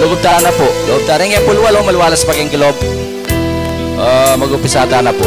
Lugubta na po. Lugubta rin yung pulwalo, maluwalas pa kayong kilob. Mag-upisata na po.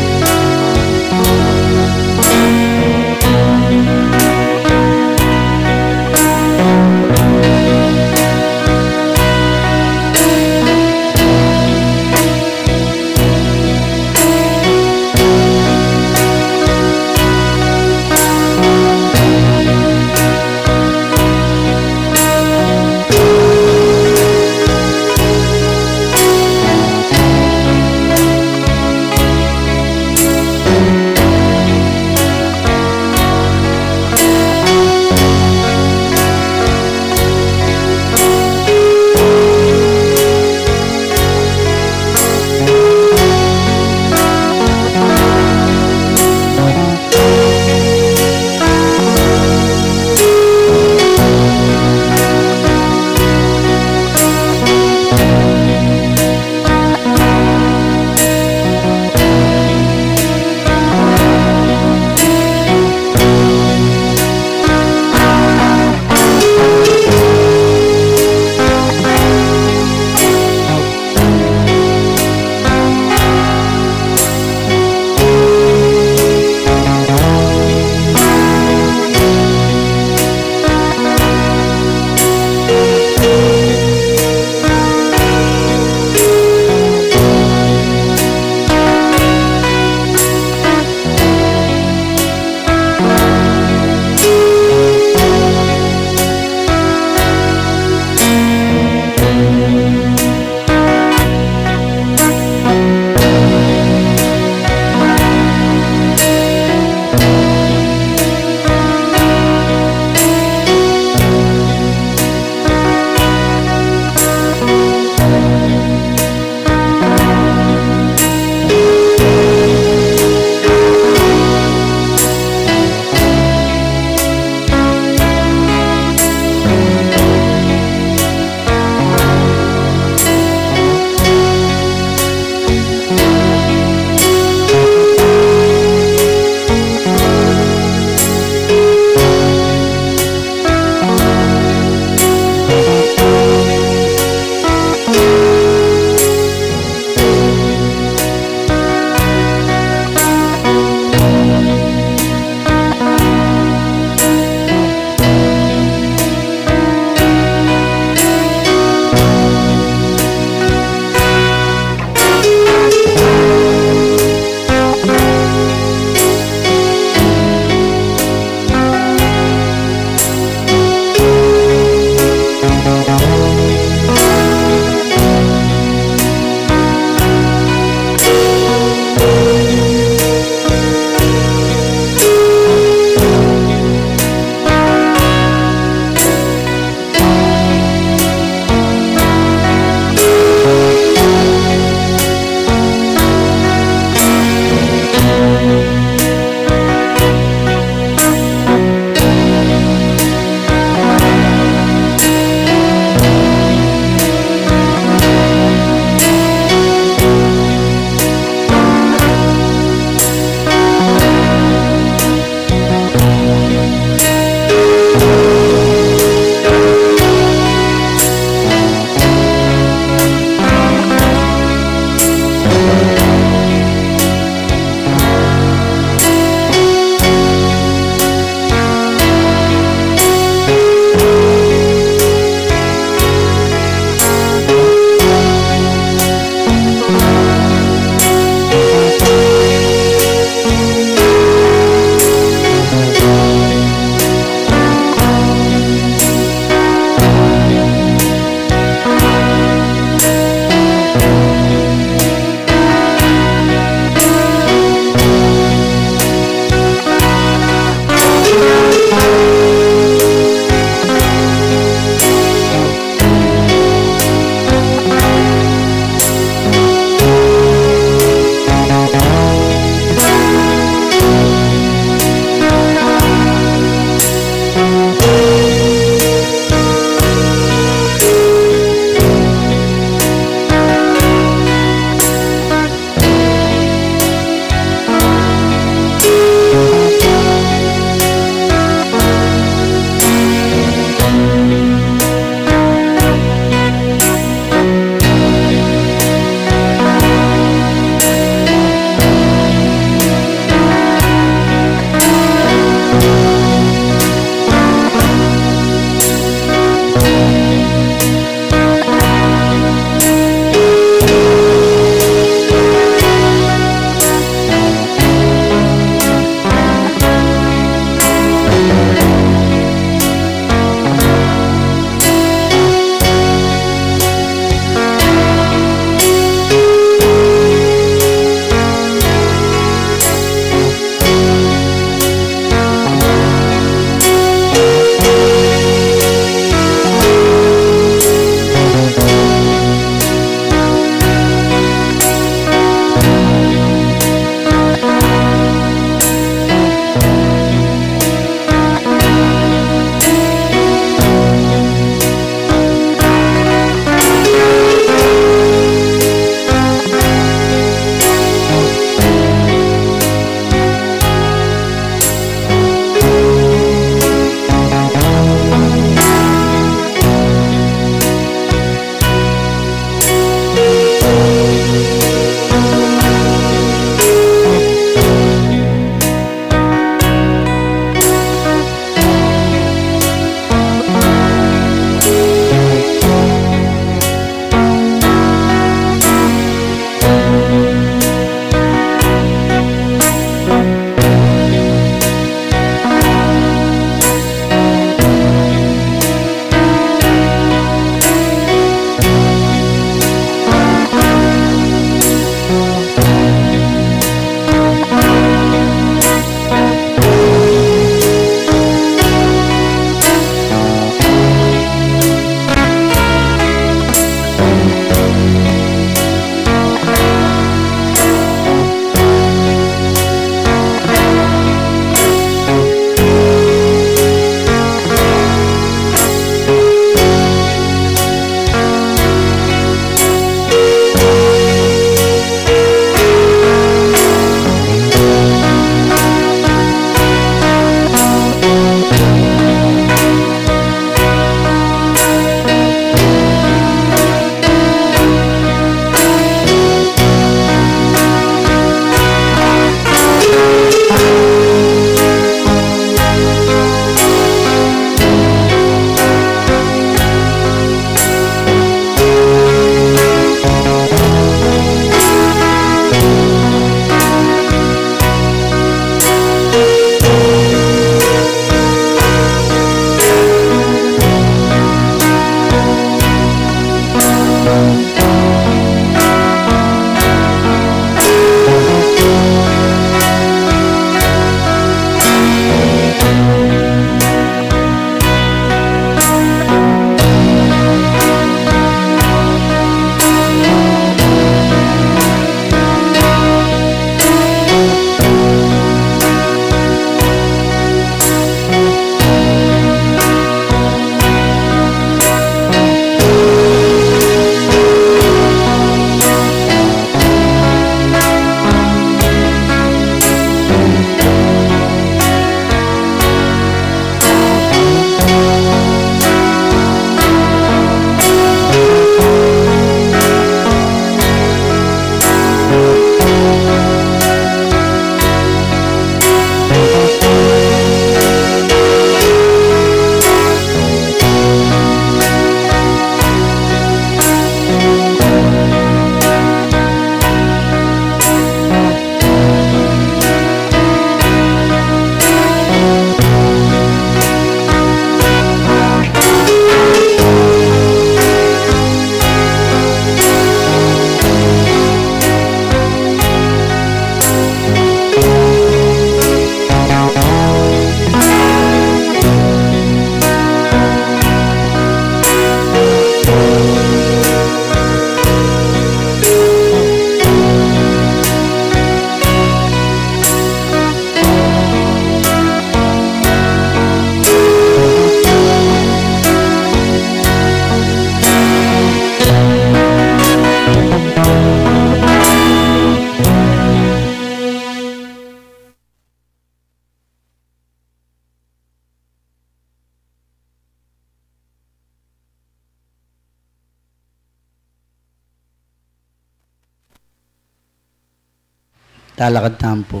Talakad tampo.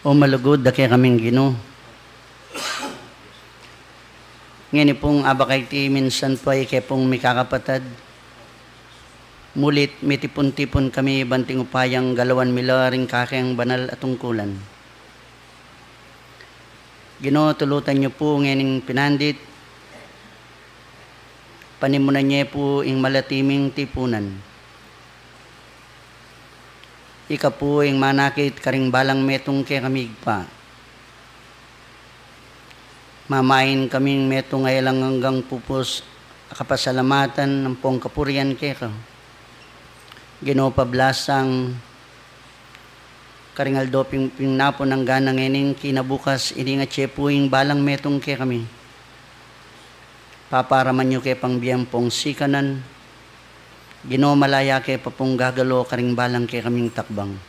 O malugod, dake kaming Ginoo. Ngayon pong abakay ti minsan po ay kaya pong may kakapatad. Mulit, may tipon-tipon kami banting upayang galawan milaring kakayang banal at tungkulan. Ginoo, tulutan niyo po ngayon pinandit. Panimunan niya po ing malatiming tipunan. Ika po ing manakit karing balang metong kaya kamig pa. Mamain kaming metong ngayalang hanggang pupos kapasalamatan ng pong kapurian kaya. Ginoo, pablasang karingaldo pingnapo ng ganang ening kinabukas ini nga tsepuing balang metong kaya kami. Paparaman nyo kay pangbiyang pong sikanan. Ginoo, malaya kay papong gagalo karing balang kay kaming takbang.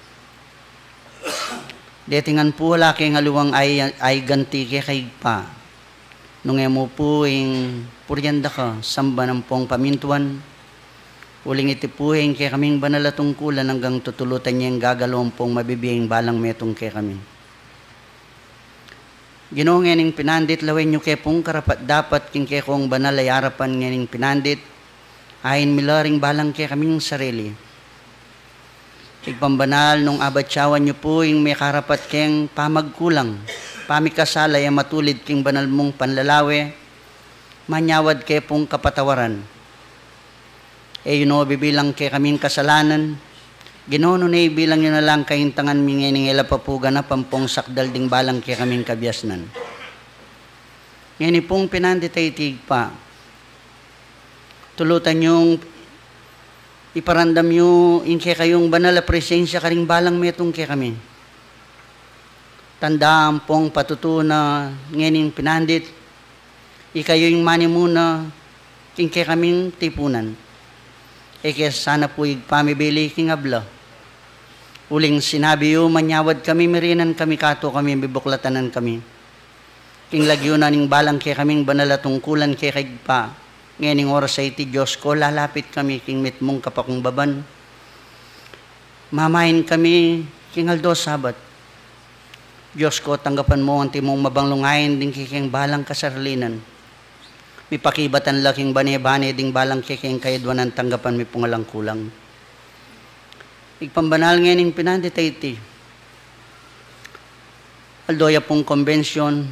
Detingan po wala kay ngaluwang ay ganti kay pa. Nung mo po ing puryanda ka, samba ng pong pamintuan, uling itipuhin kay kaming banal at tungkulan hanggang tutulutan niya yung gagalawang pong mabibiyang balang metong kay kami. Ginoo, nganing pinandit, lawin nyo kay pong karapat dapat king kay kong banal ay harapan nganing pinandit, ayin milaring balang kay kaming sarili. Igpambanal nung abatsawan nyo po yung may karapat keng pamagkulang, pamikasala ay matulid king banal mong panlalawe, manyawad kay pong kapatawaran. E yun o, bibilang kay kaming kasalanan, Ginoo, nun ay bilang yun na lang kahintangan mingining ilapapuga na pampong sakdal ding balang kay kaming kabyasnan. Ngayon pong pinanditaytig pa, tulutan yung iparandam yung kay kayong banal na presensya karing balang metong kay kami. Tandaan pong patutuna ngayon pinandit, ikayo yung mani muna king kay kaming tipunan. E kaya sana po pamibili king abla. Uling sinabi yo, manyawad kami, merinan kami, kato kami, bibuklatanan kami. King lagyo na ning balang kay kaming banal at tungkulan kay kagpa. Ngayon oras sa iti Diyos ko, lalapit kami king mitmong kapakong baban. Mamahin kami king aldo sabat. Diyos ko, tanggapan mo ang timong mabanglungayin ding kiking balang kasarlinan. Mipakibatan laking bane-bane ding balang kiking kayadwanan tanggapan mi pungalang kulang. Igpambanal ngayon pinanditayti. Aldoya pong konbensyon,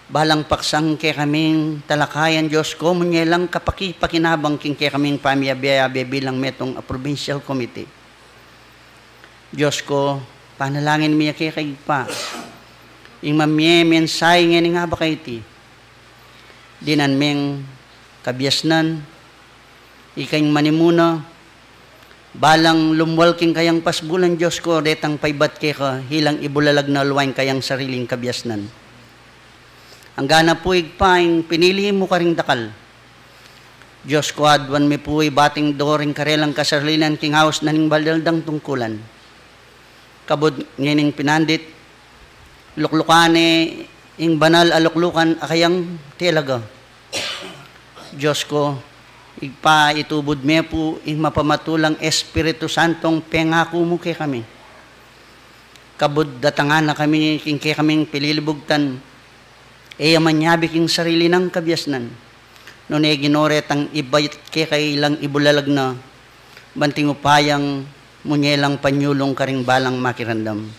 balang paksang kay kaming talakayan Diyos ko, munyelang pakinabang king kay kaming pamiyabiyabe bilang metong provincial committee. Diyos ko, panalangin miya kay pa. Ing mamye mensay ngayon nga ba kayo ti? Dinan meng kabyasnan, ikaing manimuna, balang lumwalking kayang pasbulan Diyos ko, detang paybat kay ka, hilang ibulalag na luwain kayang sariling kabyasnan. Ang gana po igpaing, pinili mo karing dakal. Diyos ko, adwan mi po bating doring karelang kasarlinan, king haus na ning baldaldang tungkulan. Kabod ngayon pinandit, luklukane, ing banal aluklukan akayang tilaga. Diyos ko, itubod me po ing mapamatulang Espiritu Santong pengako mo kay kami. Kabod datangan na kami king kay kaming pililibugtan, e yamanyabi king sarili ng kabyasnan. Noon e ginoret ang ibayt kay ilang ibulalag na, banting upayang munyelang panyulong karing balang makirandam.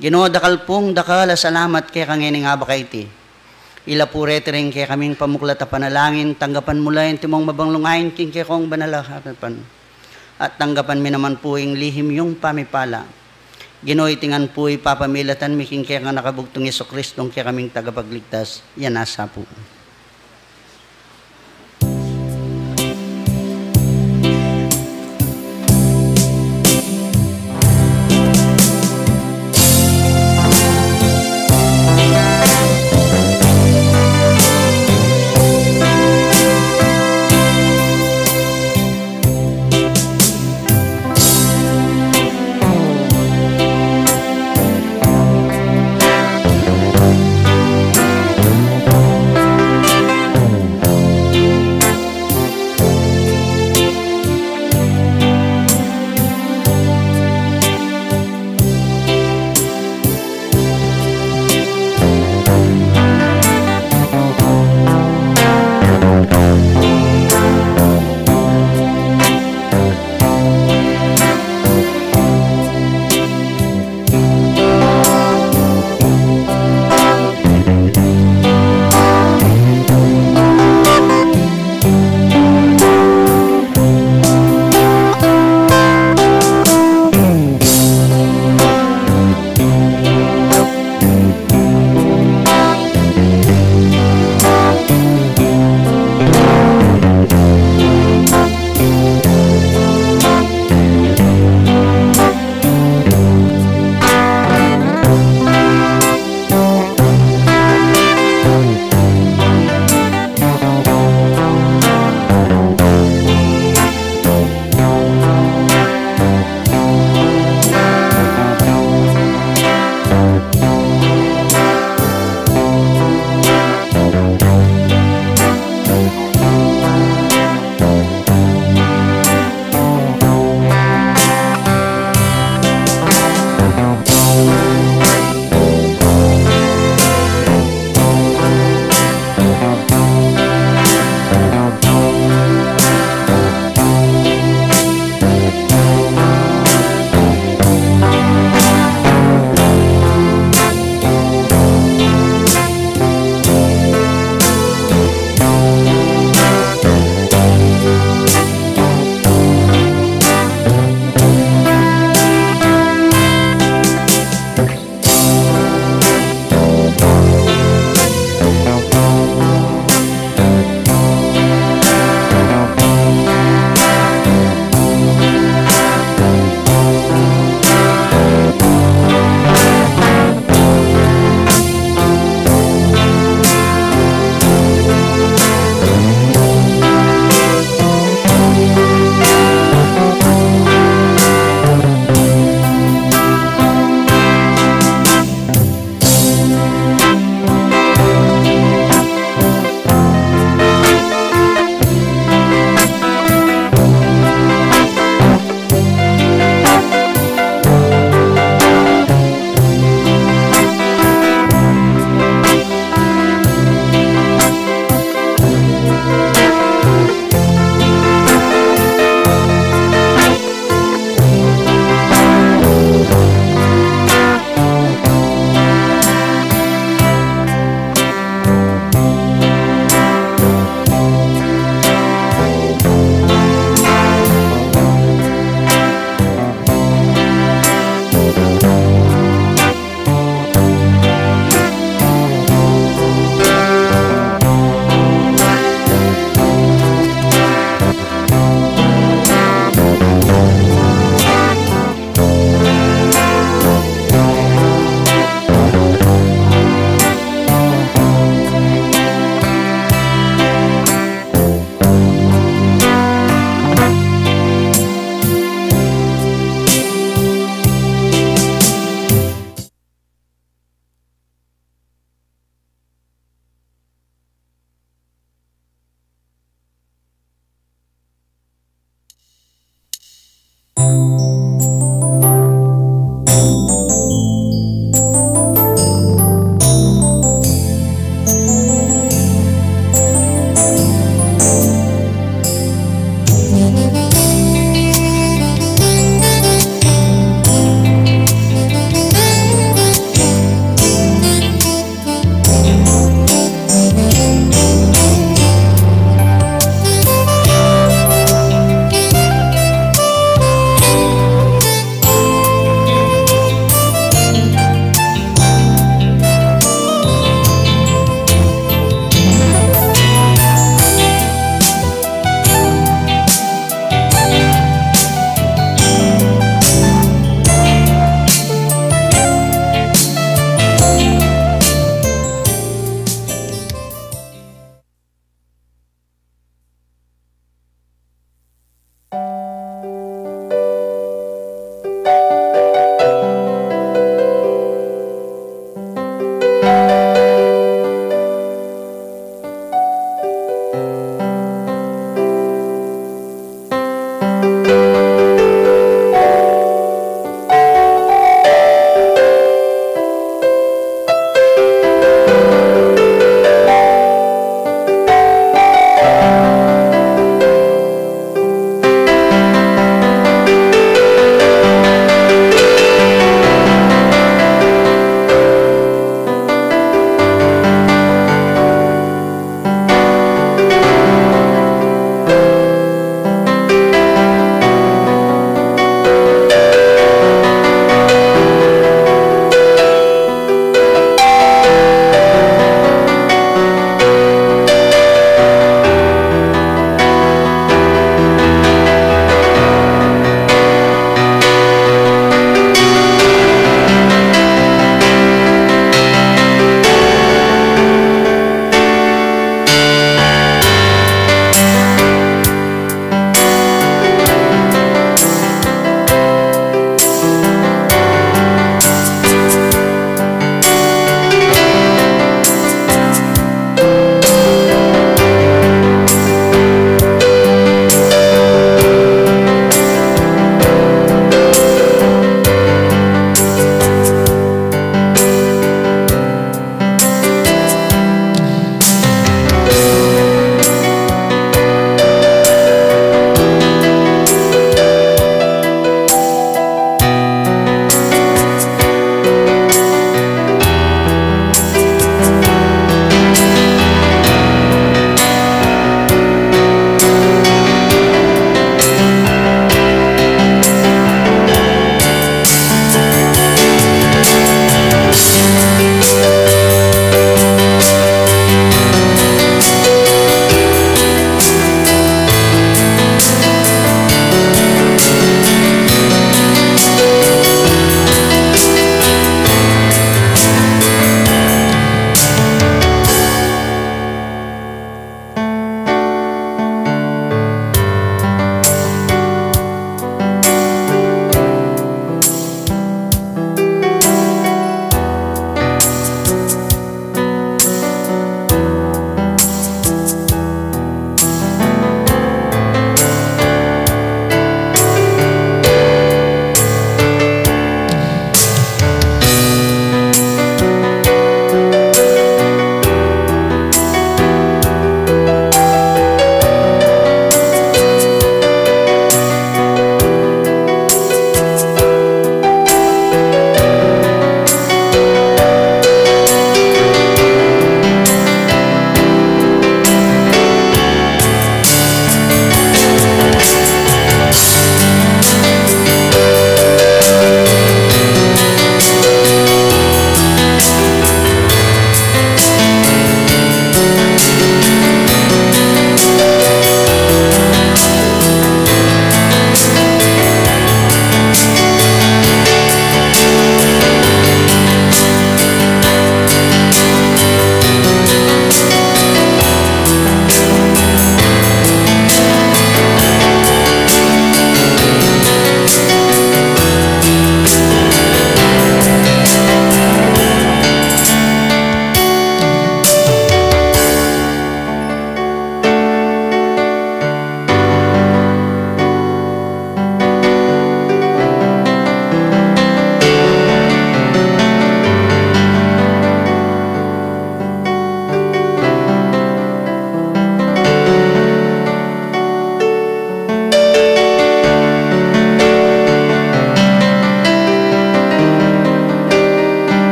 Ginoo, dakal pong dakala salamat kay kangining abakay ti. Ila purete rin kay kaming pamuklata panalangin, tanggapan mula yung timong mabanglungayin king kay kong banalaharapan. At tanggapan mi naman po yung lihim yung pamipala. Ginoo, itingan po ipapamilatan mi king kay nga nakabugtong Jesucristong kay kaming tagapagligtas. Yan asa po.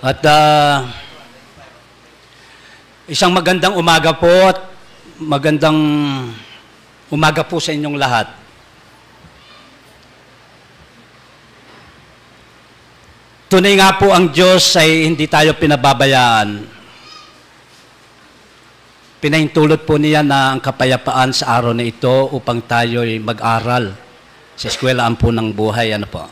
At isang magandang umaga po at magandang umaga po sa inyong lahat. Tunay nga po ang Diyos ay hindi tayo pinababayaan. Pinahintulot po niya na ang kapayapaan sa araw na ito upang tayo ay mag-aral sa eskwelaan po ng buhay. Ano po?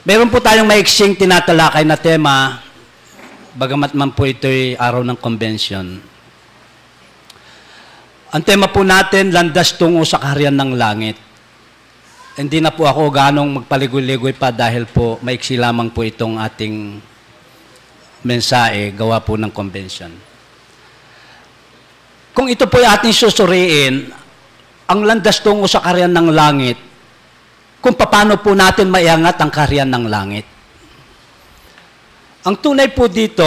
Meron po tayong maiksing tinatalakay na tema, bagamat man po ito'y araw ng convention. Ang tema po natin, landas tungo sa kaharian ng langit. Hindi na po ako ganong magpaligoy-ligoy pa dahil po maiksi lamang po itong ating mensahe gawa po ng convention. Kung ito po ay ating susuriin, ang landas tungo sa kaharian ng langit, kung paano po natin maiangat ang kaharian ng langit. Ang tunay po dito,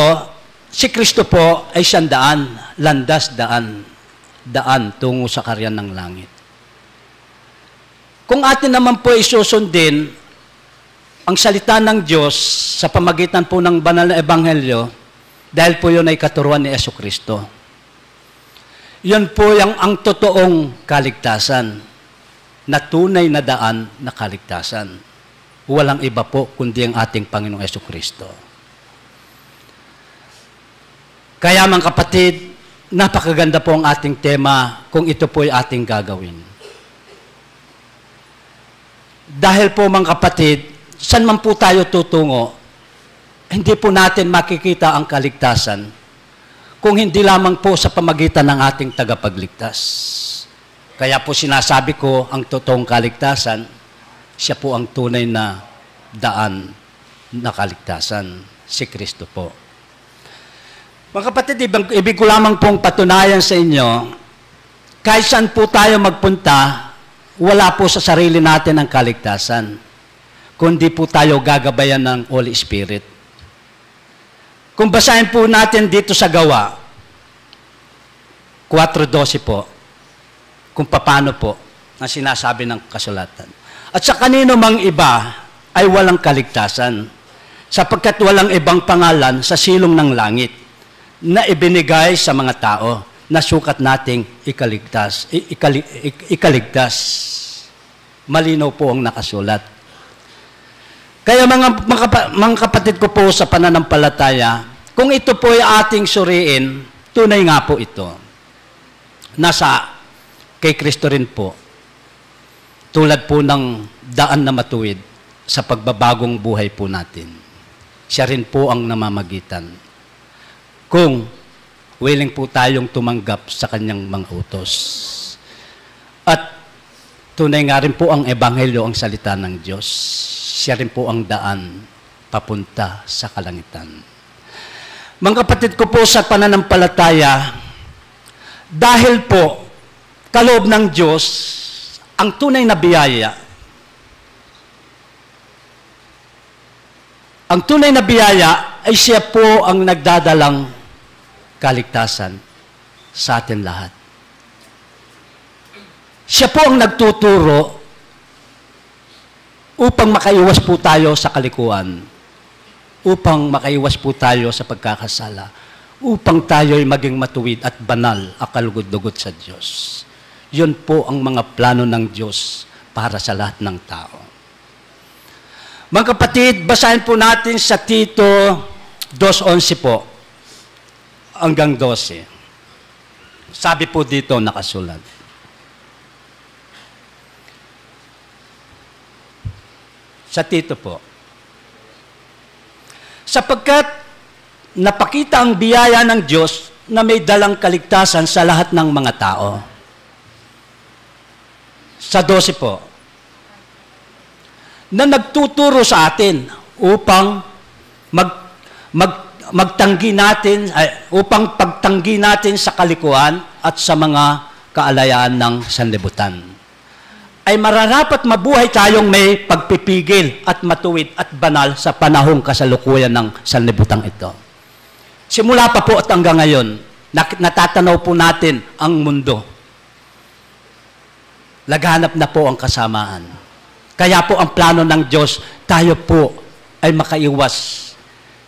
si Kristo po ay siyang daan, landas daan tungo sa kaharian ng langit. Kung atin naman po isusundin ang salita ng Diyos sa pamagitan po ng banal na ebanghelyo, dahil po yun ay katuruan ni Jesucristo. Yun po ang totoong kaligtasan, na tunay na daan na kaligtasan. Walang iba po kundi ang ating Panginoong Jesucristo. Kaya mga kapatid, napakaganda po ang ating tema kung ito po ay ating gagawin. Dahil po mga kapatid, saan man po tayo tutungo, hindi po natin makikita ang kaligtasan kung hindi lamang po sa pamagitan ng ating tagapagligtas. Kaya po sinasabi ko, ang totoong kaligtasan, siya po ang tunay na daan na kaligtasan, si Kristo po. Mga kapatid, ibig ko lamang pong patunayan sa inyo, kahit saan po tayo magpunta, wala po sa sarili natin ang kaligtasan, kundi po tayo gagabayan ng Holy Spirit. Kung basahin po natin dito sa Gawa, 4:12 po, kung paano po ang sinasabi ng kasulatan. At sa kanino mang iba ay walang kaligtasan, sapagkat walang ibang pangalan sa silong ng langit na ibinigay sa mga tao na sukat nating ikaligtas. Malinaw po ang nakasulat. Kaya mga kapatid ko po sa pananampalataya, kung ito po ay ating suriin, tunay nga po ito. Nasa kay Kristo rin po, tulad po ng daan na matuwid sa pagbabagong buhay po natin. Siya rin po ang namamagitan. Kung willing po tayong tumanggap sa kanyang mga utos. At tunay nga rin po ang ebanghelyo, ang salita ng Diyos. Siya rin po ang daan papunta sa kalangitan. Mga kapatid ko po sa pananampalataya, dahil po kaloob ng Diyos ang tunay na biyaya. Ang tunay na biyaya ay siya po ang nagdadalang kaligtasan sa atin lahat. Siya po ang nagtuturo upang makaiwas po tayo sa kalikuan, upang makaiwas po tayo sa pagkakasala, upang tayo ay maging matuwid at banal at kalugod-lugod sa Diyos. Yun po ang mga plano ng Diyos para sa lahat ng tao. Mga kapatid, basahin po natin sa Tito 2:11 po hanggang 12. Sabi po dito nakasulat. Sa Tito po. Sapagkat napakita ang biyaya ng Diyos na may dalang kaligtasan sa lahat ng mga tao. Sa 12 po, na nagtuturo sa atin upang magtanggi natin, upang pagtanggi natin sa kalikuan at sa mga kaalayaan ng sanlibutan. Ay mararapat mabuhay tayong may pagpipigil at matuwid at banal sa panahong kasalukuyan ng sanlibutan ito. Simula pa po at hanggang ngayon, natatanaw po natin ang mundo. Laganap na po ang kasamaan. Kaya po ang plano ng Diyos, tayo po ay makaiwas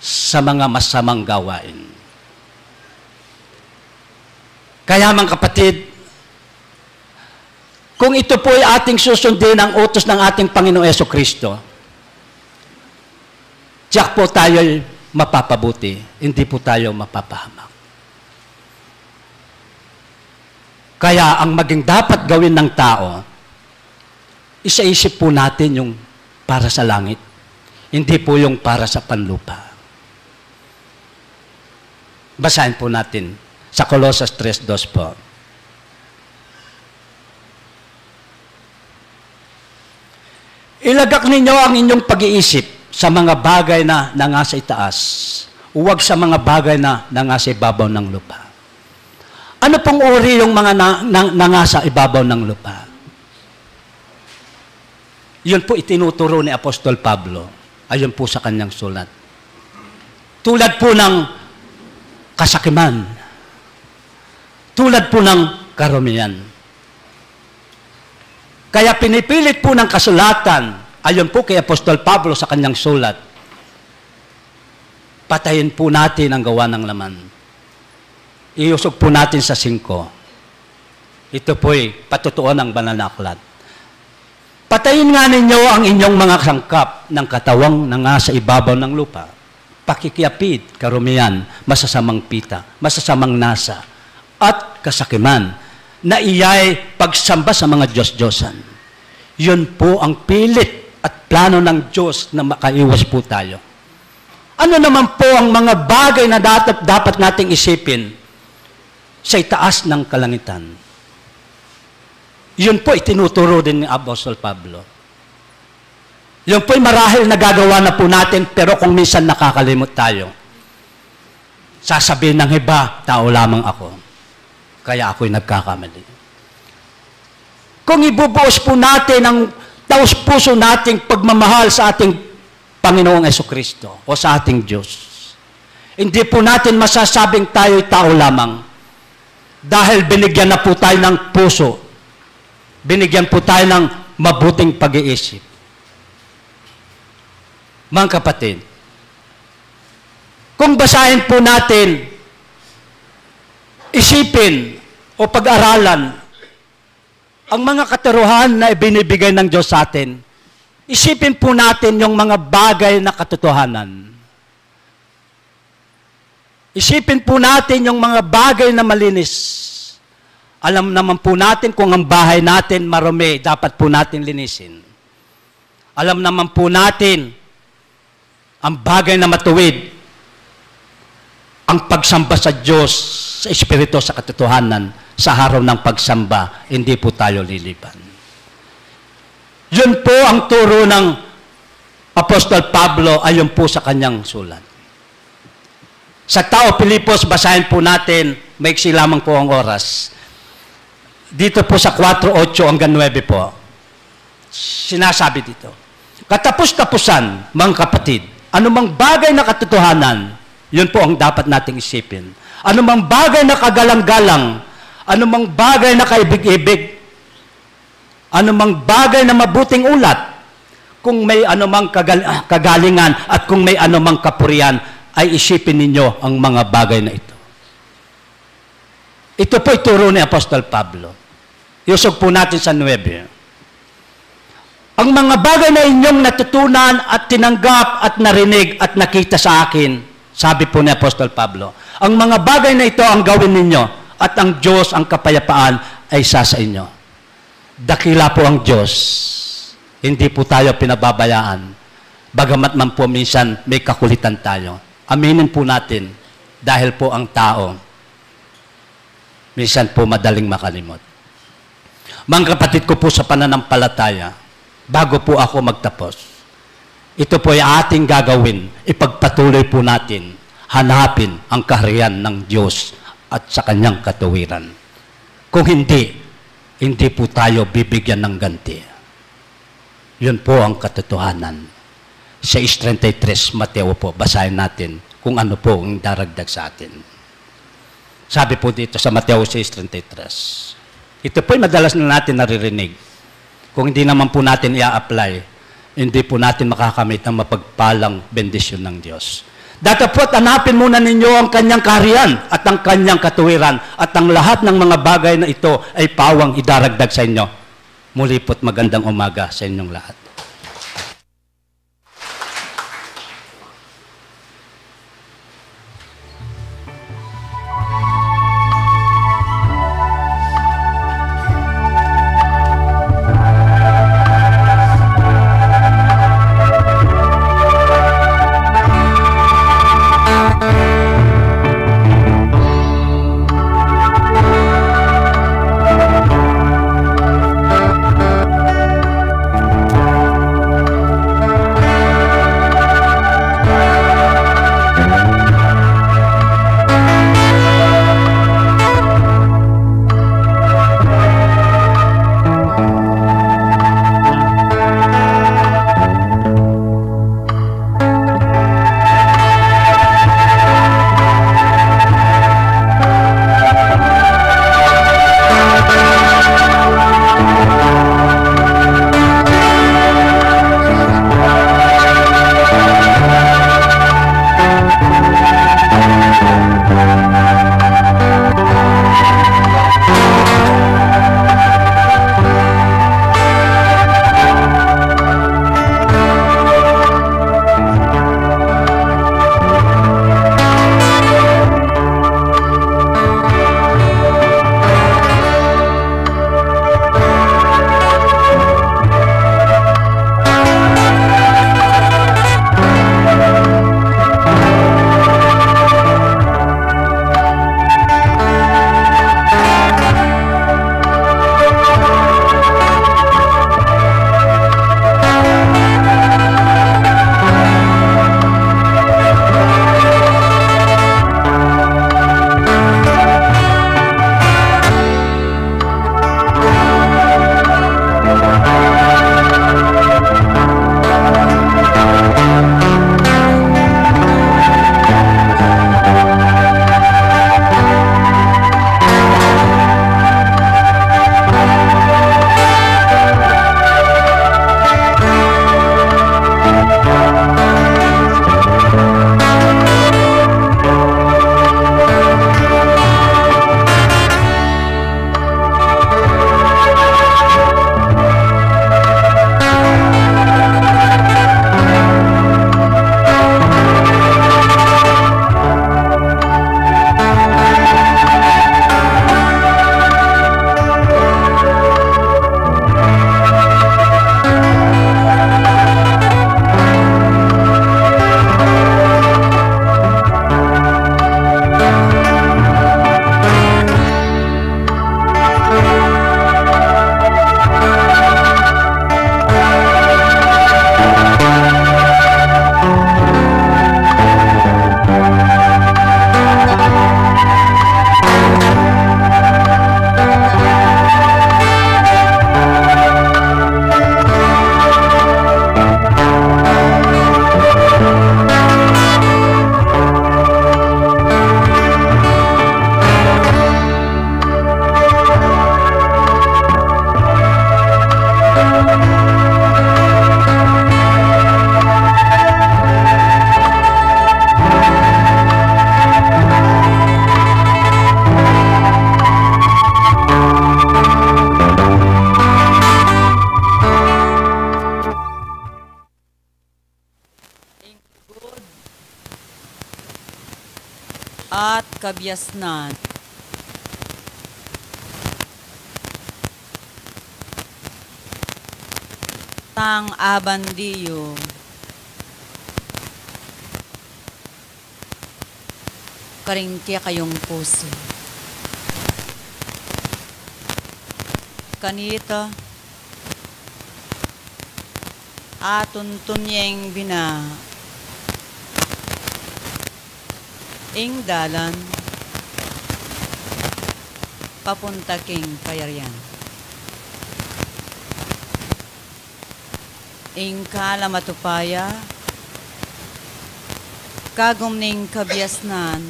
sa mga masamang gawain. Kaya mga kapatid, kung ito po ay ating susundin ang utos ng ating Panginoong Jesucristo, tiyak po tayo'y mapapabuti, hindi po tayo mapapahamak. Kaya ang maging dapat gawin ng tao, isa-isip po natin yung para sa langit, hindi po yung para sa panlupa. Basahin po natin sa Colosas 3:2 po. Ilagak ninyo ang inyong pag-iisip sa mga bagay na nangasa itaas, huwag sa mga bagay na nangasa ibabaw ng lupa. Ano pong uri yung mga nangasa ibabaw ng lupa? Yun po itinuturo ni Apostol Pablo. Ayon po sa kanyang sulat. Tulad po ng kasakiman. Tulad po ng karumian. Kaya pinipilit po ng kasulatan, ayon po kay Apostol Pablo sa kanyang sulat, patayin po natin ang gawa ng laman. Iusog po natin sa 5. Ito po'y patutuon ng banal na aklat. Patayin nga ninyo ang inyong mga sangkap ng katawang nangasa ibabaw ng lupa. Pakikiapid, karumian, masasamang pita, masasamang nasa, at kasakiman, na iyay pagsamba sa mga Diyos-Diyosan. Yun po ang pilit at plano ng Diyos na makaiwas po tayo. Ano naman po ang mga bagay na dapat nating isipin sa itaas ng kalangitan? Yun po itinuturo din ni Apostol Pablo. Yun po'y marahil nagagawa na po natin, pero kung minsan nakakalimot tayo, sasabihin ng iba, tao lamang ako. Kaya ako'y nagkakamali. Kung ibubuos po natin ang taos-puso nating pagmamahal sa ating Panginoong Jesucristo o sa ating Diyos, hindi po natin masasabing tayo'y tao lamang dahil binigyan na po tayo ng puso. Binigyan po tayo ng mabuting pag-iisip. Mga kapatid, kung basahin po natin, isipin o pag-aralan ang mga katuruan na ibinibigay ng Diyos sa atin, isipin po natin yung mga bagay na katotohanan. Isipin po natin yung mga bagay na malinis. Alam naman po natin kung ang bahay natin marumi, dapat po natin linisin. Alam naman po natin ang bagay na matuwid, ang pagsamba sa Diyos, sa Espiritu, sa katotohanan, sa araw ng pagsamba, hindi po tayo liliban. Yun po ang turo ng Apostol Pablo ayon po sa kanyang sulat. Sa Tao Pilipos, basahin po natin, maiksi lamang po ang oras. Dito po sa 4:8 hanggang 9 po, sinasabi dito, katapos-tapusan, mga kapatid, anumang bagay na katotohanan, yun po ang dapat nating isipin. Anumang bagay na kagalang-galang, anumang bagay na kaibig-ibig, anumang bagay na mabuting ulat, kung may anumang kagalingan at kung may anumang kapurian, ay isipin ninyo ang mga bagay na ito. Ito po ituro ni Apostol Pablo. Iusog po natin sa 9. Ang mga bagay na inyong natutunan at tinanggap at narinig at nakita sa akin, sabi po ni Apostol Pablo, ang mga bagay na ito ang gawin ninyo at ang Diyos, ang kapayapaan ay isa sa inyo. Dakila po ang Diyos. Hindi po tayo pinababayaan. Bagamat man po minsan may kakulitan tayo. Aminin po natin dahil po ang tao minsan po madaling makalimot. Mga kapatid ko po sa pananampalataya, bago po ako magtapos, ito po ay ating gagawin, ipagpatuloy po natin, hanapin ang kaharian ng Diyos at sa kanyang katuwiran. Kung hindi, hindi po tayo bibigyan ng ganti. Yun po ang katotohanan. 6:33, Mateo po, basahin natin kung ano po ang daragdag sa atin. Sabi po dito sa Mateo 6:33, ito po ay madalas na natin naririnig. Kung hindi naman po natin i-apply, hindi po natin makakamit ang mapagpalang bendisyon ng Diyos. Datapot hanapin muna ninyo ang kanyang kaharian at ang kanyang katuwiran at ang lahat ng mga bagay na ito ay pawang idaragdag sa inyo. Muli po't magandang umaga sa inyong lahat. at kabyasnan. Tang abandiyo. Karingkya kayong puso. Kanita atuntun yang bina ing dalan papunta king payaryan. Ing kalamatupaya kagum ning kabyasnan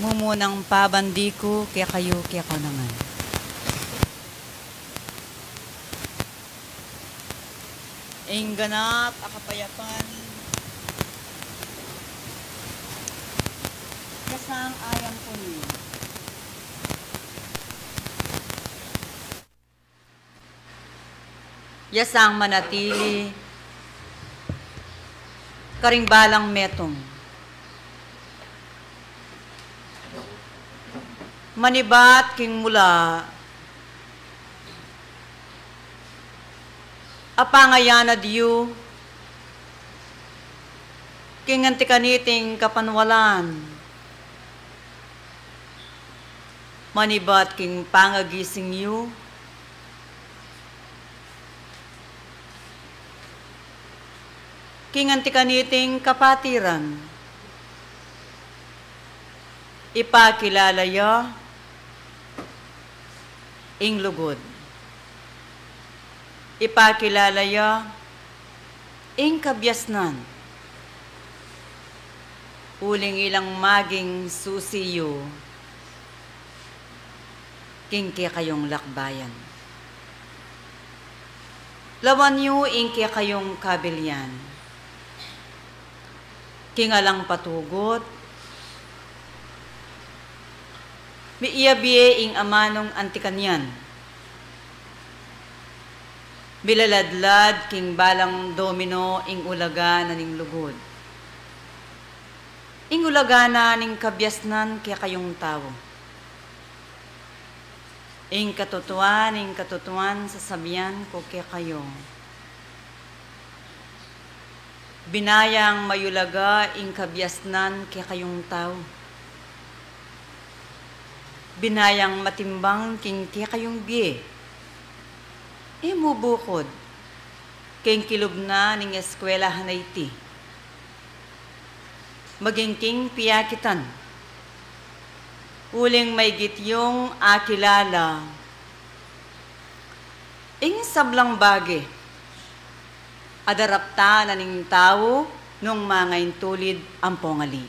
mumunang pabandi ko kaya kayo kaya ko naman. Ing ganap akapayapan ang ayam ko niyo. Yasang manatili, karingbalang metong. Manibat king mula, apangayana diyo, king antikaniting kapanwalan, manibat king pangagising yu, king antikaniting kapatiran, ipakilalaya, ing lugod. Ipakilalaya, ing kabyasnan. Uling ilang maging susiyo, king kayong lakbayan. Lawan yu ing kayong kabilyan. King alang patugot, miiyabiye ing amanong antikanyan. Bilaladlad king balang domino ing ulaga na ning lugod. Ing ulaga na ning kabyasnan kaya kayong tao. Ing katutuan sasabihan ko kaya kayo. Binayang mayulaga ing kabyasnan kaya kayong tao. Binayang matimbang king kayong biye. Mubukod, king kilub na ning eskwelahan na iti. Maging king piyakitan. Uling may gityong akilala. Ing sablang bagi. Adarapta na ning tao nung mga intulid ang pongali.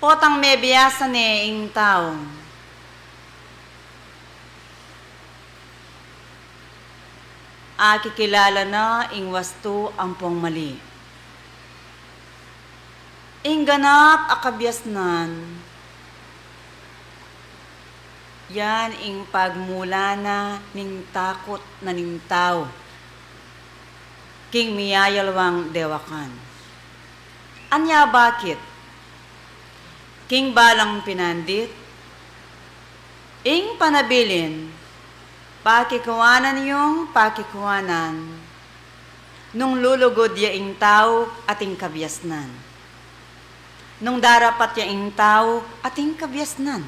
Potang may biyasan ing tao. Akikilala na ing wasto ang pong mali. Ing ganap akabyasnan. Yan ing pagmula na ning takot na ning tao. King miyayalwang dewakan. Anya bakit? King balang pinandit, ing panabilin, pakikuanan yung pakikuanan, nung lulugod ya ing tao ating kabyasnan. Nung darapat ya ing tao ating kabyasnan.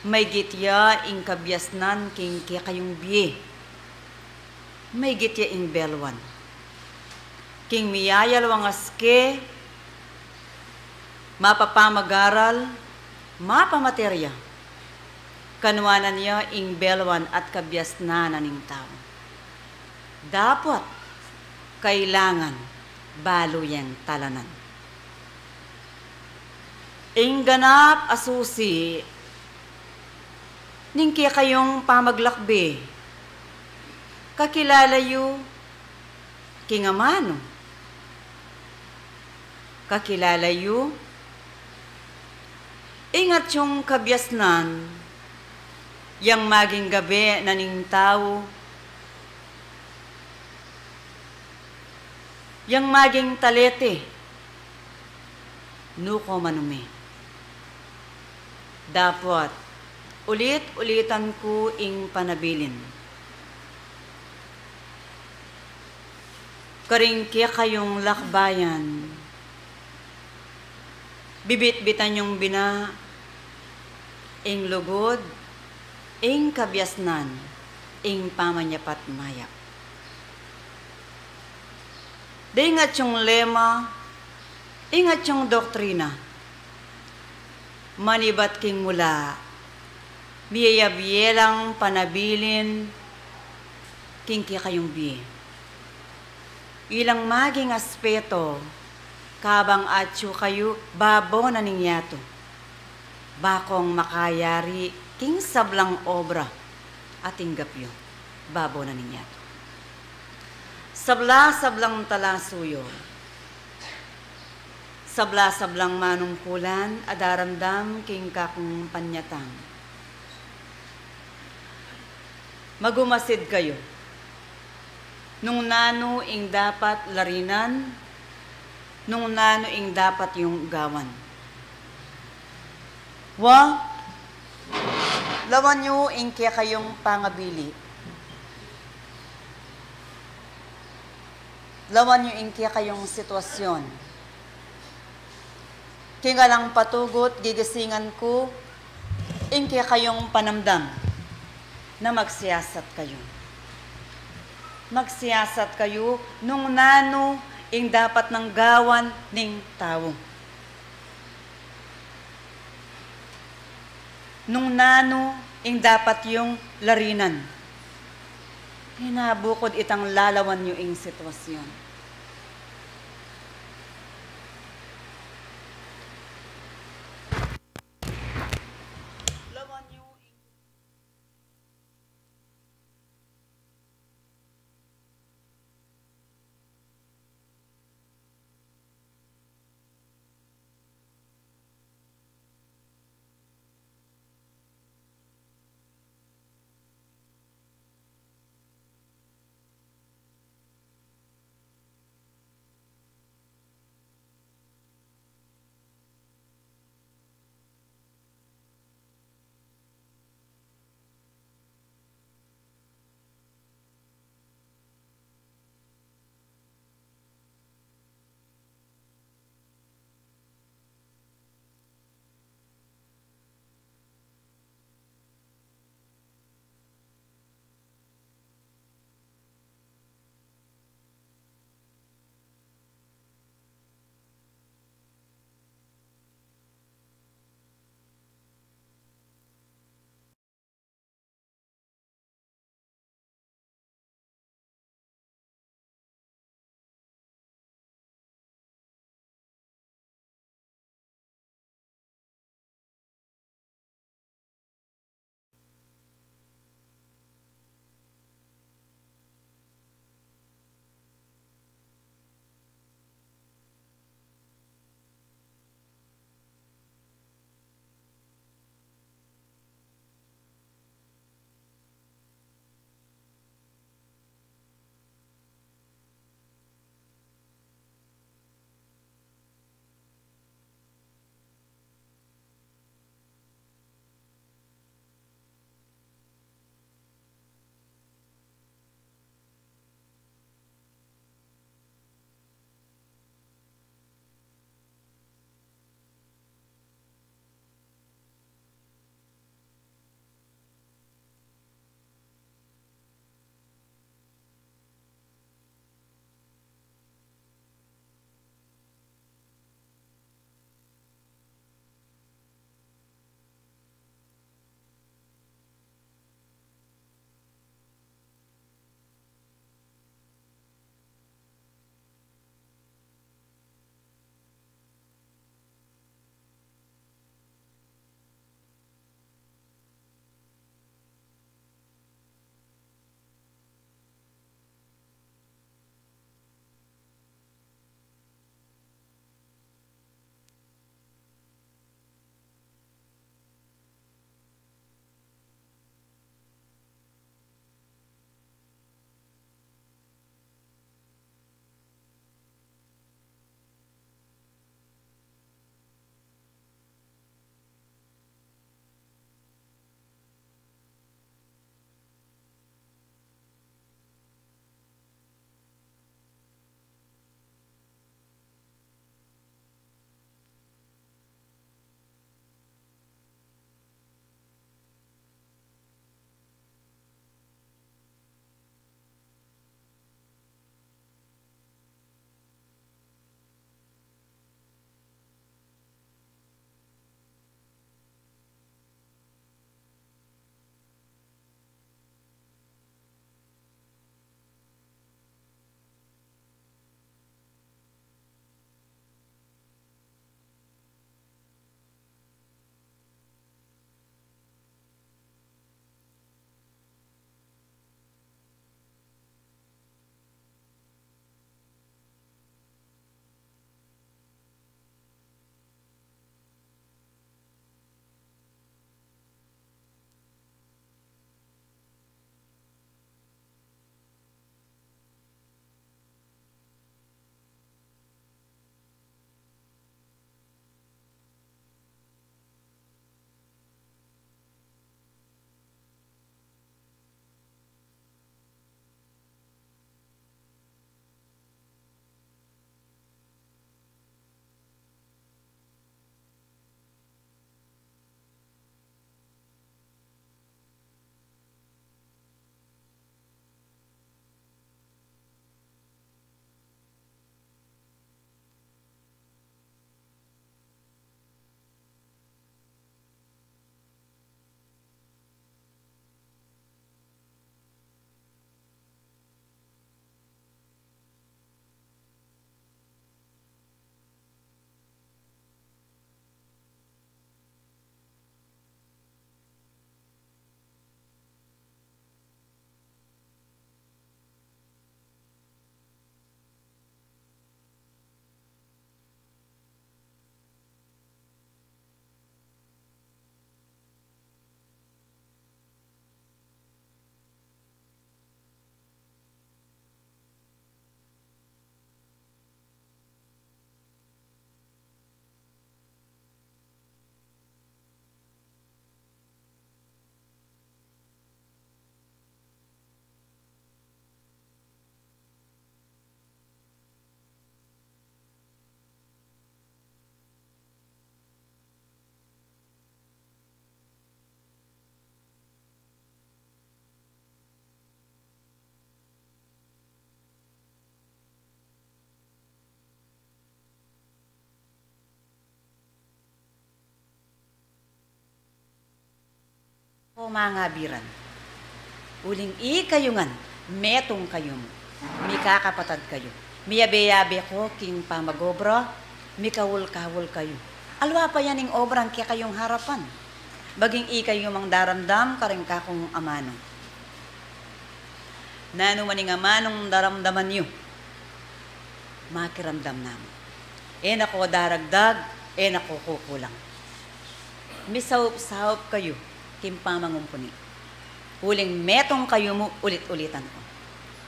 May gitya ing kabyasnan king kaya kayong biye. May gitya ing belwan. King miyayalwang aske, mapapamagaral, mapamaterya. Kanwanan niya ing belwan at kabyasnanan ng tao. Dapat, kailangan, baluyang talanan. Ing ganap asusi, ning kaya kayong pamaglakbe, kakilalayo, kingamano, kakilalayo, ingat yung kabyasnan, yang maging gabi na ning tao, yang maging talete, nuko manume. Dapat, ulit-ulitan ko ing panabilin. Karingkya kayong lakbayan, bibit-bitan yung bina, ing lugod, ing kabyasnan, ing pamanyapat mayak. Ingat yung lema, ingat yung doktrina, manibat king mula, biyaya-biyelang panabilin, king kaya kayong biye. Ilang maging aspeto, kabang atyo kayo, babo na ningyato. Bakong makayari, king sablang obra, ating gapyo, babo na ningyato. Sabla-sablang talasuyo. sabla-sablang manungkulan, adaramdam king kakong panyatang. Magumasid kayo. Nung nano ing dapat larinan, nung nano ing dapat yung gawan. Lawan nyo ing kaya kayong pangabili. Lawan nyo ing kaya kayong sitwasyon. Kaya lang patugot, gigisingan ko, ing kaya kayong panamdam na magsiyasat kayo. Magsiyasat kayo nung nano ing dapat ng gawan ning tao. Nung nano ing dapat yung larinan. Hinabukod itang lalawan nyo ing sitwasyon. mangabiran. Uling kayungan, metong kayo mo. Mi kakapatad kayo. Miyabe-yabe ko king pamagobra, mi kawul-kawul kayo. Alwa pa yan yung obrang kaya kayong harapan. Baging kayo mang daramdam, karing kakong amano. Nano maning amanong daramdaman nyo, makiramdam namin. Nako daragdag, nako kukulang. Misawop-sawop kayo, kimpamangumpuni. Huling metong kayo mo, ulit-ulitan ko.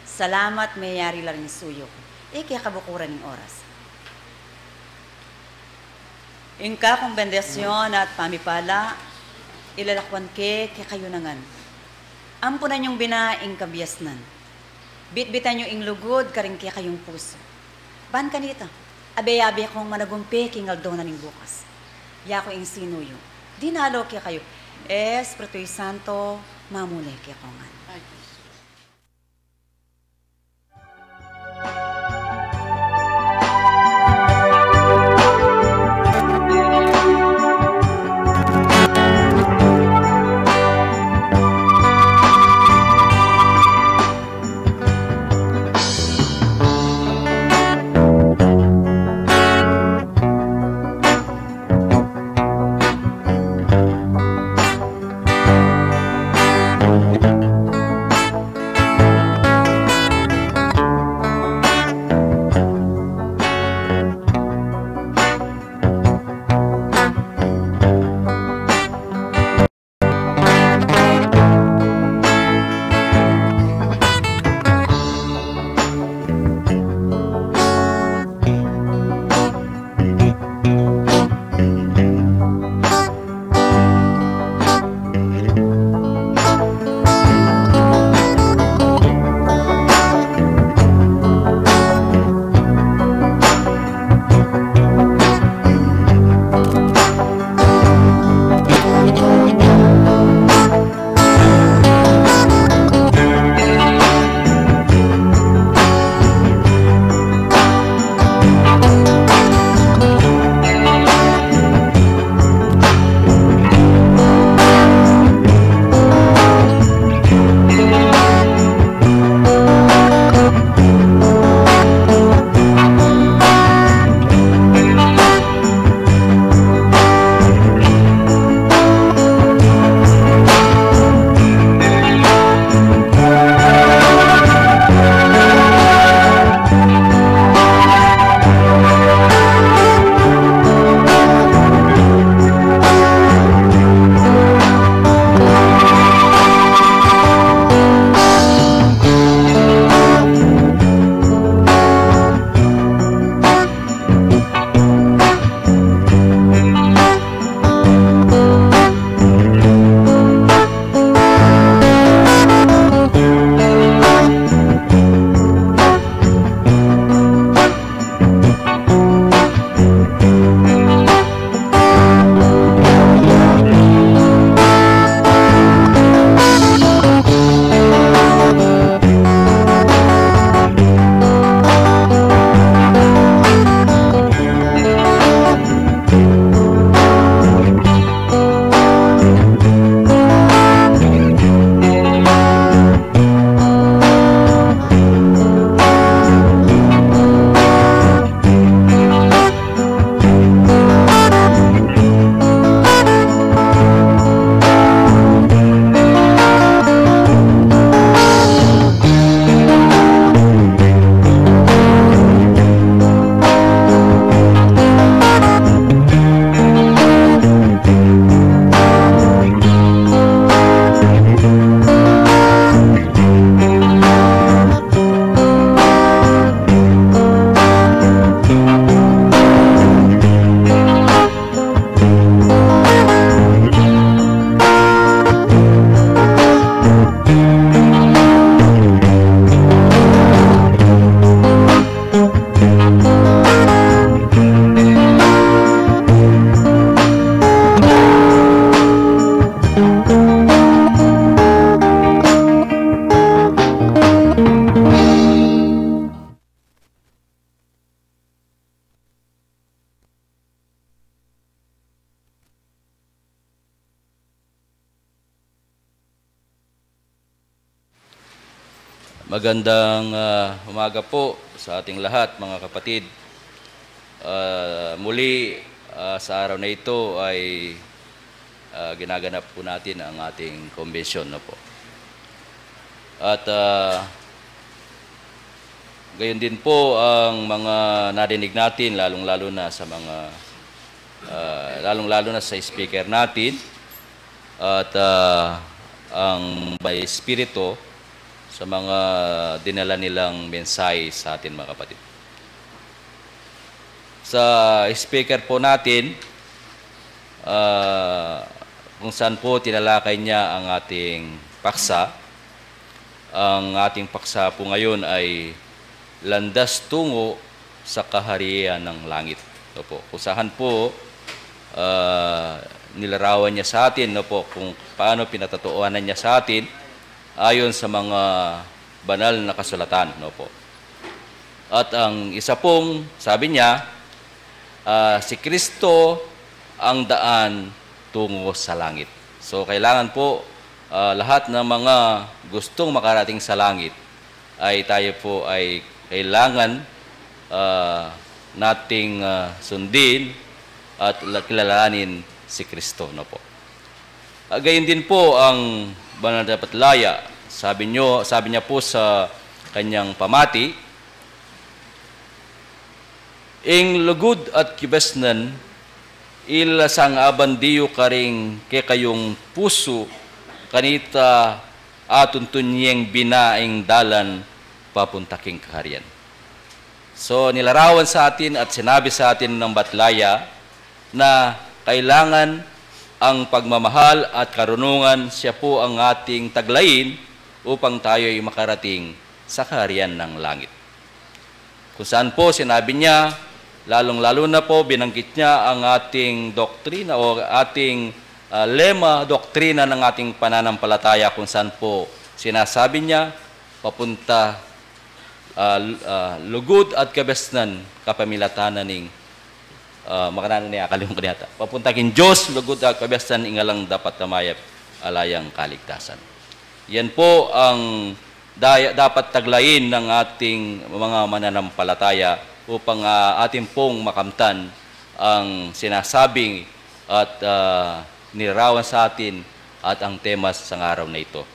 Salamat, mayari lang yung suyo ko. Kaya kabukuran ng oras. Ingka kong bendasyon at pamipala, ilalakwan kaya kayo nangan. Ampunan yung binaing kabiyasnan. Bitbitan yung inglugod, karing kaya kayong puso. Ban kanita, abe-abe akong managumpi, kingaldo na ning bukas. Ya ko ing sinuyo. Dinalo kaya kayo. Espiritu'y Santo, mamulay kaya ko nga. Magandang umaga po sa ating lahat, mga kapatid. Muli sa araw na ito ay ginaganap po natin ang ating convention na po. At gayon din po ang mga narinig natin, lalong-lalo na sa mga lalong-lalo na sa speaker natin at ang may espiritu sa mga dinala nilang mensahe sa atin, mga kapatid. Sa speaker po natin, kung saan po tinalakay niya ang ating paksa. Ang ating paksa po ngayon ay landas tungo sa kaharian ng langit. No po, kung saan po nilarawan niya sa atin, no po, kung paano pinatatuuanan niya sa atin ayon sa mga banal na kasulatan, no po. At ang isa pong sabi niya, si Kristo ang daan tungo sa langit. So kailangan po lahat ng mga gustong makarating sa langit ay tayo po ay kailangan nating sundin at kilalanin si Kristo, no po. Gayon din po ang Banal na Patlaya. Sabi niya po sa kanyang pamati, ing lugod at kibesnan ilasang abandiyo karing ke kayong puso kanita atun tunyeng binaing dalan papunta king kaharian. So nilarawan sa atin at sinabi sa atin ng Batlaya na kailangan ang pagmamahal at karunungan siya po ang ating taglayin upang tayo ay makarating sa kaharian ng langit. Kung saan po sinabi niya, lalong-lalo na po binanggit niya ang ating doktrina o ating lema, doktrina ng ating pananampalataya, kung saan po sinasabi niya, papunta lugod at kabesnan kapamilatanan ning makanan niya kalimong kaniyata. Papunta kin Diyos, lugod at kabesnan ingalang dapat tamayap alayang kaligtasan. Yan po ang dapat taglayin ng ating mga mananampalataya upang ating pong makamtan ang sinasabing at nilarawan sa atin at ang temas sa araw na ito.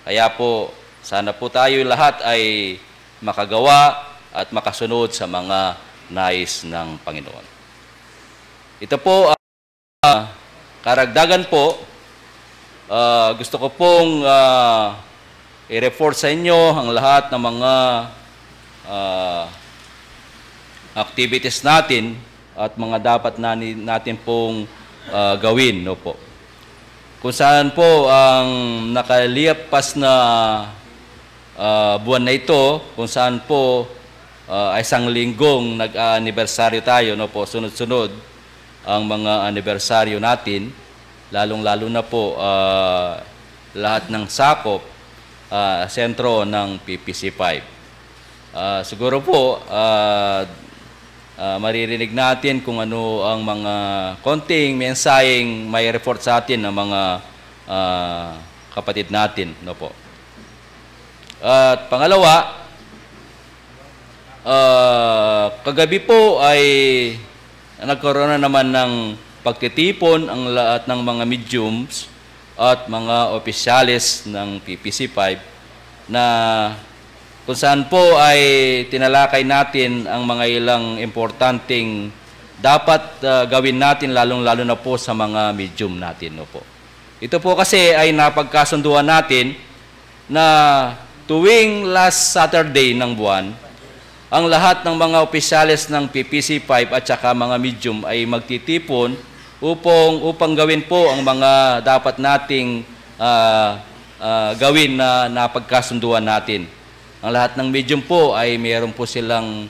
Kaya po, sana po tayo lahat ay makagawa at makasunod sa mga nais ng Panginoon. Ito po, karagdagan po, gusto ko pong i-report sa inyo ang lahat ng mga activities natin at mga dapat natin pong gawin, no po. Kung saan po ang nakalipas na buwan na ito, kung saan po isang linggong nag-anibersaryo tayo, no po, sunod-sunod ang mga anibersaryo natin, lalong-lalo na po lahat ng sakop, sentro ng PPC5. Siguro po, maririnig natin kung ano ang mga konting mensaheng may report sa atin ng mga kapatid natin, no po. At pangalawa, kagabi po ay nagkaroon na naman ng pagtitipon ang lahat ng mga mediums at mga opisyales ng PPC5 na kung saan po ay tinalakay natin ang mga ilang importanteng dapat gawin natin, lalong-lalo na po sa mga medium natin, no po. Ito po kasi ay napagkasunduan natin na tuwing last Saturday ng buwan, ang lahat ng mga opisyales ng PPC5 at saka mga medium ay magtitipon upang gawin po ang mga dapat nating gawin na napagkasunduan natin. Ang lahat ng medium po ay mayroon po silang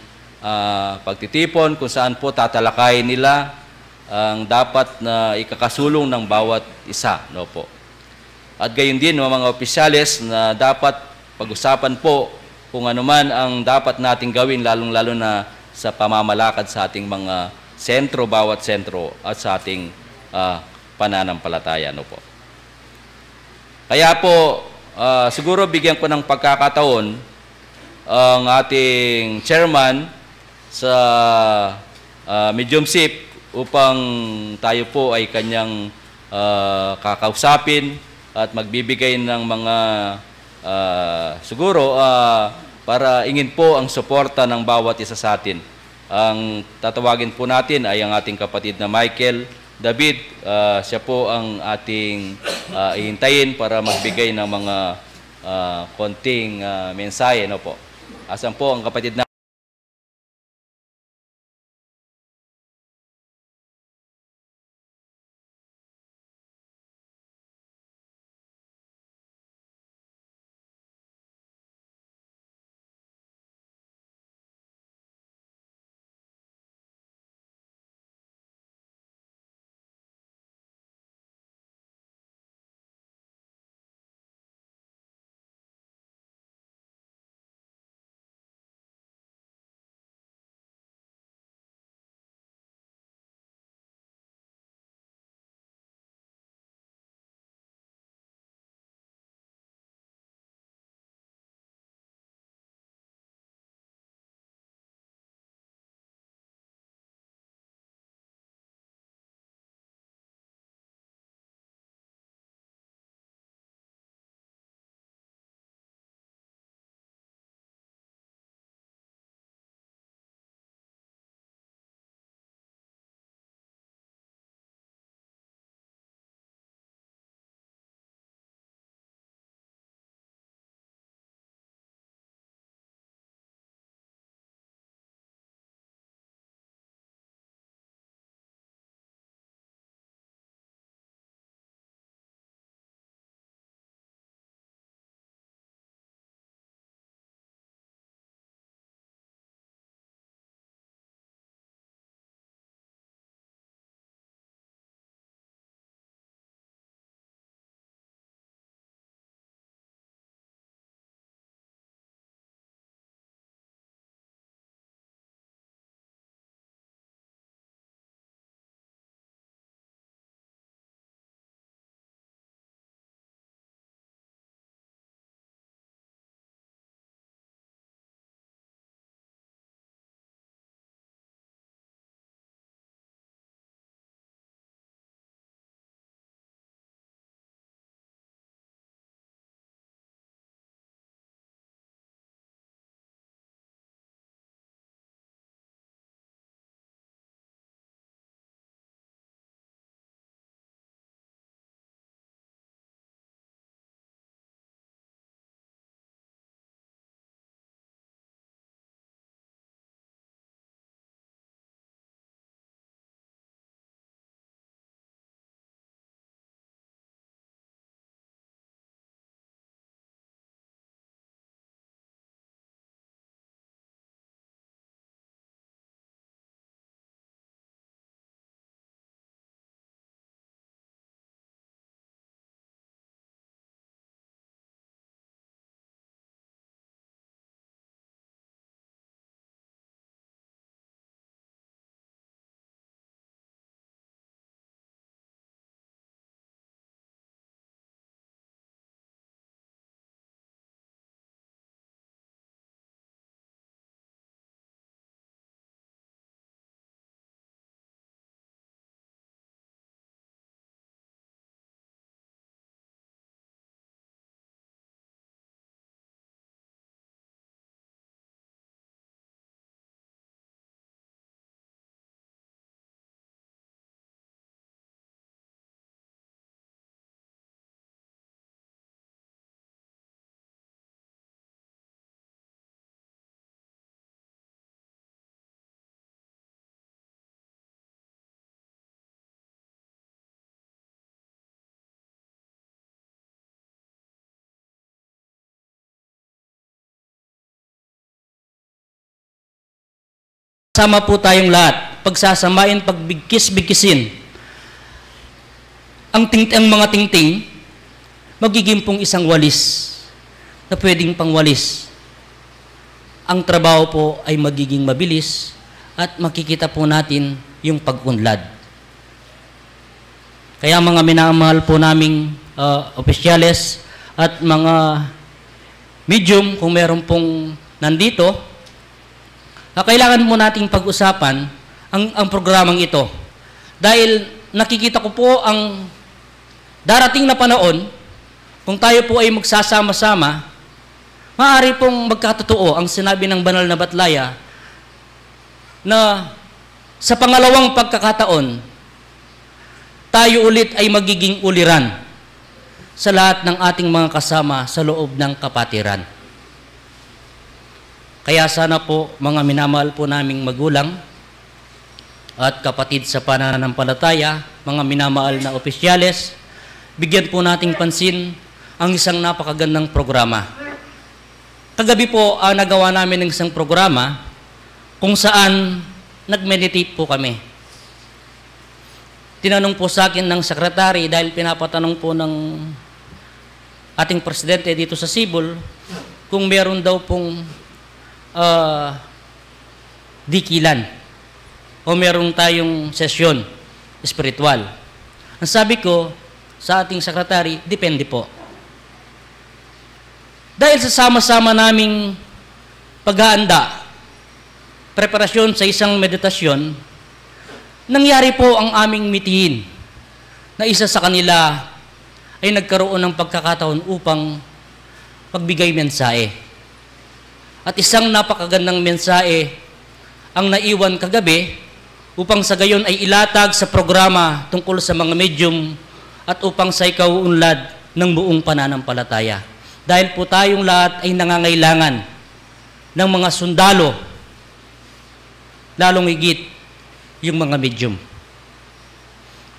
pagtitipon kung saan po tatalakayin nila ang dapat na ikakasulong ng bawat isa, no po. At gayon din mga opisyales na dapat pag-usapan po kung ano man ang dapat nating gawin, lalong-lalo na sa pamamalakad sa ating mga sentro, bawat sentro, at sa ating pananampalataya, no po. Kaya po, siguro bigyan ko ng pagkakataon ang ating chairman sa mediumship upang tayo po ay kanyang kakausapin at magbibigay ng mga siguro para ingin po ang suporta ng bawat isa sa atin. Ang tatawagin po natin ay ang ating kapatid na Michael David. Siya po ang ating ihintayin para magbigay ng mga konting mensahe. No po? Asan po ang kapatid na sama po tayong lahat, pagsasamain, pagbigkis-bigkisin, ang mga tingting, magiging pong isang walis na pwedeng pangwalis. Ang trabaho po ay magiging mabilis at makikita po natin yung pag-unlad. Kaya mga minamahal po naming opisyales at mga medium, kung meron pong nandito, kailangan mo nating pag-usapan ang programang ito. Dahil nakikita ko po ang darating na panahon, kung tayo po ay magsasama-sama, maaari pong magkatotoo ang sinabi ng banal na Batlaya na sa pangalawang pagkakataon, tayo ulit ay magiging uliran sa lahat ng ating mga kasama sa loob ng kapatiran. Kaya sana po, mga minamahal po naming magulang at kapatid sa pananampalataya, mga minamahal na opisyales, bigyan po nating pansin ang isang napakagandang programa. Kagabi po, nagawa namin ng isang programa kung saan nag-meditate po kami. Tinanong po sa akin ng sekretary, dahil pinapatanong po ng ating presidente dito sa Sibol, kung meron daw pong dikilan o meron tayong sesyon espiritual. Ang sabi ko sa ating sekretary, depende po. Dahil sa sama-sama naming pag-aanda, preparasyon sa isang meditasyon, nangyari po ang aming mitihin na isa sa kanila ay nagkaroon ng pagkakataon upang pagbigay mensahe. At isang napakagandang mensahe ang naiwan kagabi upang sa gayon ay ilatag sa programa tungkol sa mga medium at upang sa ikauunlad ng buong pananampalataya. Dahil po tayong lahat ay nangangailangan ng mga sundalo, lalong higit yung mga medium.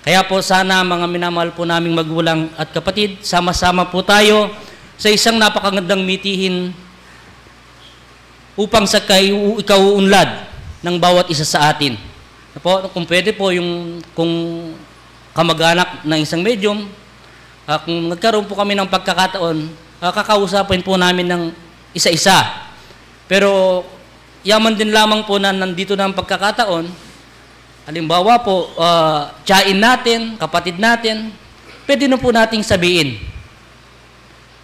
Kaya po sana mga minamahal po naming magulang at kapatid, sama-sama po tayo sa isang napakagandang mitihin upang sa ikauunlad ng bawat isa sa atin. Po, kung pwede po kung kamag-anak ng isang medium, kung nagkaroon po kami ng pagkakataon, kakausapin po namin ng isa-isa. Pero yaman din lamang po na nandito na ang pagkakataon, halimbawa po, tiyain natin, kapatid natin, pwede na po nating sabihin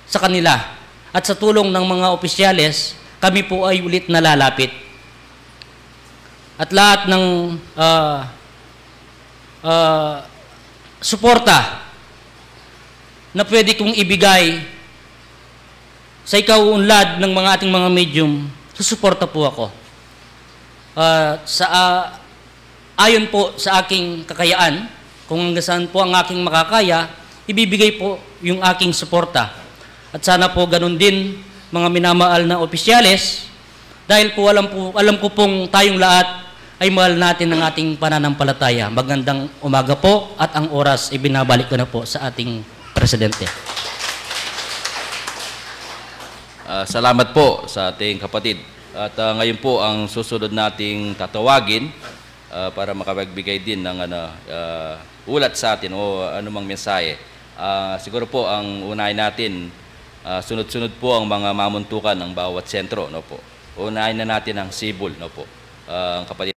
sa kanila. At sa tulong ng mga opisyales, kami po ay ulit nalalapit. At lahat ng suporta na pwede kong ibigay sa ikauunlad ng mga ating mga medium, susuporta po ako. Ayon po sa aking kakayaan, kung hanggang saan po ang aking makakaya, ibibigay po yung aking suporta. At sana po ganun din mga minamahal na opisyales, dahil po alam ko pong tayong lahat ay mahal natin ang ating pananampalataya. Magandang umaga po at ang oras ibinabalik ko na po sa ating presidente. Salamat po sa ating kapatid. At ngayon po ang susunod nating tatawagin para makapagbigay din ng ulat sa atin o anumang mensahe. Siguro po ang unahin natin, sunod-sunod po ang mga mamuntukan ng bawat sentro, no po. Unahin na natin ang Sibol, no po. Ang kapatid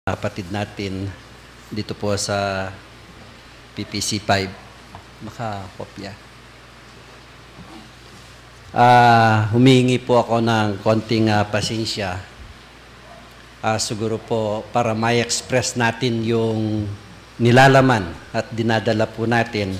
kapatid natin dito po sa PPC 5 makakopya. Humingi po ako ng konting pasensya. Siguro po para ma-express natin yung nilalaman at dinadala po natin